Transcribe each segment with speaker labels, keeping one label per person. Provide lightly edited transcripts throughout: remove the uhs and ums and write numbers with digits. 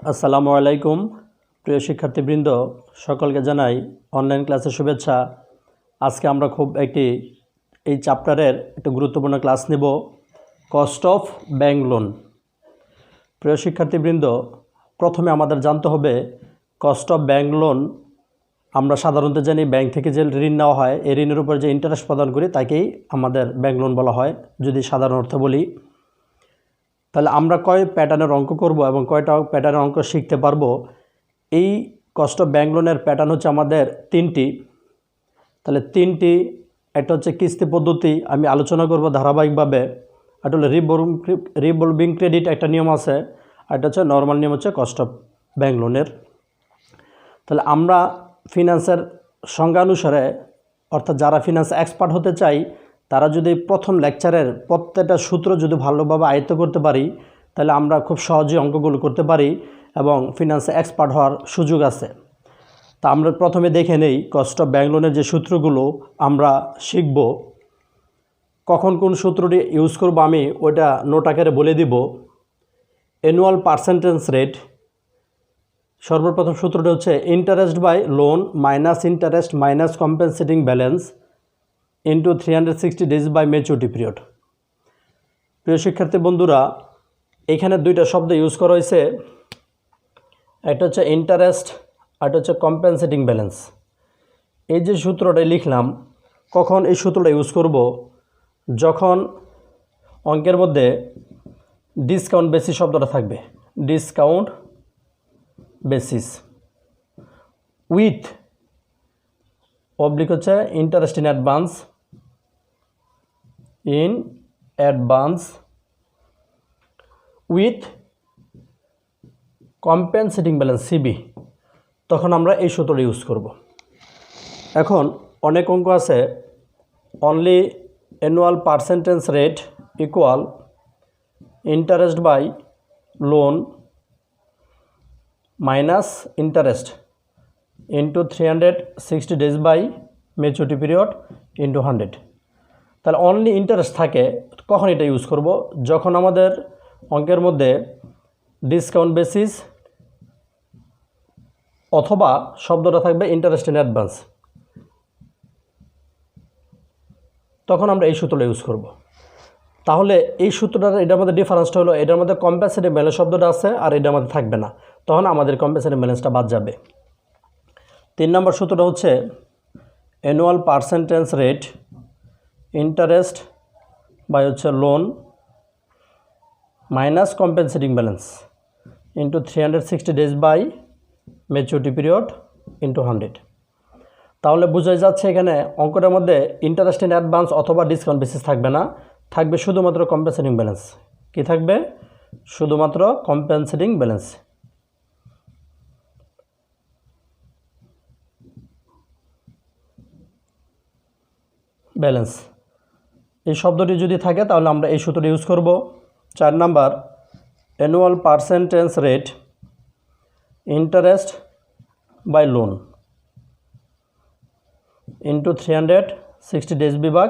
Speaker 1: আসসালামু আলাইকুম প্রিয় শিক্ষার্থীবৃন্দ, সকলকে জানাই অনলাইন ক্লাসের শুভেচ্ছা। আজকে আমরা খুব এই চ্যাপ্টারের একটা গুরুত্বপূর্ণ ক্লাস নেব, কস্ট অফ ব্যাংক লোন। প্রিয় শিক্ষার্থীবৃন্দ, প্রথমে আমাদের জানতে হবে কস্ট অফ ব্যাংক লোন। আমরা সাধারণত জানি ব্যাংক থেকে যে ঋণ নেওয়া হয়, এই ঋণের উপর যে ইন্টারেস্ট প্রদান করি তাকেই আমাদের ব্যাংক লোন বলা হয়, যদি সাধারণ অর্থে বলি। তাহলে আমরা কয় প্যাটার্নের অঙ্ক করব এবং কয়টা প্যাটার্নের অঙ্ক শিখতে পারবো। এই কস্ট অফ ব্যাংক লোনের প্যাটার্ন হচ্ছে আমাদের তিনটি। তাহলে তিনটি, একটা হচ্ছে কিস্তি পদ্ধতি, আমি আলোচনা করব ধারাবাহিকভাবে। একটা হলো রিভলভিং ক্রেডিট, একটা নিয়ম আছে। আর একটা হচ্ছে নর্মাল নিয়ম, হচ্ছে কস্ট অফ ব্যাংক লোনের। তাহলে আমরা ফিনান্সের সংজ্ঞানুসারে, অর্থাৎ যারা ফিনান্স এক্সপার্ট হতে চাই, তারা যদি প্রথম লেকচারের প্রত্যেকটা সূত্র যদি ভালোভাবে আয়ত্ত করতে পারি, তাহলে আমরা খুব সহজেই অঙ্কগুলো করতে পারি এবং ফিনান্সে এক্সপার্ট হওয়ার সুযোগ আছে। তা আমরা প্রথমে দেখে নেই কস্ট অফ ব্যাংক লোনের যে সূত্রগুলো আমরা শিখব। কখন কোন সূত্রটি ইউজ করব আমি ওইটা নোট আকারে বলে দিব। অ্যানুয়াল পার্সেন্টেজ রেট, সর্বপ্রথম সূত্রটি হচ্ছে interest by loan minus interest minus compensating balance into 360 days by maturity period. প্রিয় শিক্ষার্থী বন্ধুরা, এখানে দুইটা শব্দ ইউজ করা হয়েছে, একটা হচ্ছে ইন্টারেস্ট আর একটা হচ্ছে কম্পেনসেটিং ব্যালেন্স। এই যে সূত্রটা লিখলাম, কখন এই সূত্রটা ইউজ করব? যখন অঙ্কের মধ্যে ডিসকাউন্ট বেসিস শব্দটা থাকবে, ডিসকাউন্ট বেসিস উইথ অবলিক হচ্ছে interest in advance with compensating balance CB, তখন আমরা এই সূত্রটা ইউজ করব। এখন অনেক অঙ্ক আছে, only annual percentage rate equal interest by loan minus interest into 360 days by maturity period into 100। তাহলে অনলি ইন্টারেস্ট থাকে, কখন এটা ইউজ করব? যখন আমাদের অঙ্কের মধ্যে ডিসকাউন্ট বেসিস অথবা শব্দটা থাকবে ইন্টারেস্ট ইন অ্যাডভান্স, তখন আমরা এই সূত্রটা ইউজ করব। তাহলে এই সূত্রটার এটার মধ্যে ডিফারেন্সটা হলো, এটার মধ্যে কম্পেনসেটিভ ব্যালেন্স শব্দটা আছে আর এটার মধ্যে থাকবে না, তখন আমাদের কম্পেনসেটিভ ব্যালেন্সটা বাদ যাবে। 3 নম্বর সূত্রটা হচ্ছে annual percentage rate interest by হচ্ছে loan minus compensating balance into 360 days by maturity period into 100। তাহলে বোঝাই যাচ্ছে এখানে অঙ্কটার মধ্যে ইন্টারেস্ট ইন অ্যাডভান্স অথবা ডিসকাউন্ট বেসিস থাকবে না, থাকবে শুধুমাত্র কম্পেনসেটিং ব্যালেন্স। কি থাকবে? শুধুমাত্র কম্পেনসেটিং ব্যালেন্স। এই শব্দটি যদি থাকে তাহলে আমরা এই সূত্রটি ইউজ করব। 4 number, annual percentage rate interest by loan into 360 days বিভাগ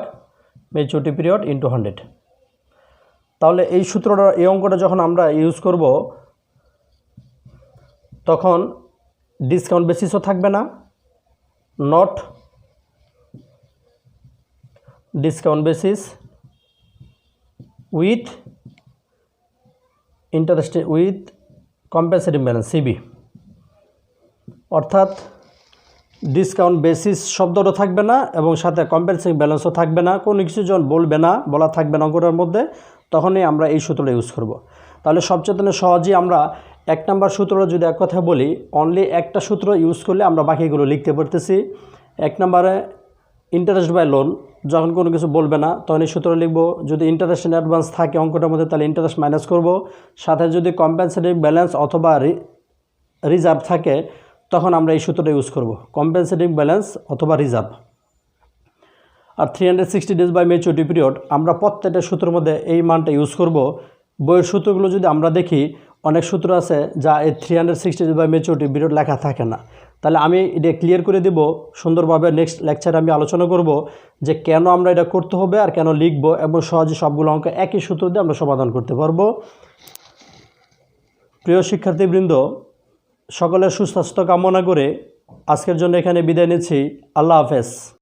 Speaker 1: ম্যাচুরিটি পিরিয়ড ইন্টু 100। তাহলে এই সূত্রটা, এই অঙ্কটা যখন আমরা ইউজ করব, তখন ডিসকাউন্ট বেসিসও থাকবে না, not discount basis with interest with compensating balance CB, অর্থাৎ ডিসকাউন্ট বেসিস শব্দটা থাকবে না এবং সাথে কম্পেনসেটিং ব্যালেন্সও থাকবে না। কোনো কিছু যখন বলা থাকবে না অঙ্কটার মধ্যে, তখনই আমরা এই সূত্রটা ইউজ করব। তাহলে সবচেয়ে সহজেই আমরা 1 নম্বর সূত্রটা যদি এক কথা বলি, অনলি একটা সূত্র ইউজ করলে আমরা বাকিগুলো লিখতে পারতেছি। 1 নম্বরে ইন্টারেস্ট বাই লোন, যখন কোনো কিছু বলবে না তখন এই সূত্র লিখব। যদি ইন্টারেস্ট ইন অ্যাডভান্স থাকে অঙ্কটার মধ্যে, তাহলে ইন্টারেস্ট মাইনাস করব। সাথে যদি কম্পেনসেটিভ ব্যালেন্স অথবা রিজার্ভ থাকে, তখন আমরা এই সূত্রটা ইউজ করব, কম্পেনসেটিভ ব্যালেন্স অথবা রিজার্ভ। আর 360 days বাই ম্যাচুরিটি পিরিয়ড, আমরা প্রত্যেকটা সূত্রের মধ্যে এই মানটা ইউজ করব। বইয়ের সূত্রগুলো যদি আমরা দেখি, অনেক সূত্র আছে যা এই 360 days বাই ম্যাচুরিটি পিরিয়ড লেখা থাকে না। তাহলে আমি এটা ক্লিয়ার করে দেব সুন্দরভাবে। নেক্সট লেকচারে আমি আলোচনা করব যে কেন আমরা এটা করতে হবে আর কেন লিখব, এবং সহজে সবগুলো অঙ্ক একই সূত্র দিয়ে আমরা সমাধান করতে পারবো। প্রিয় শিক্ষার্থীবৃন্দ, সকলের সুস্বাস্থ্য কামনা করে আজকের জন্য এখানে বিদায় নিচ্ছি। আল্লাহ হাফেজ।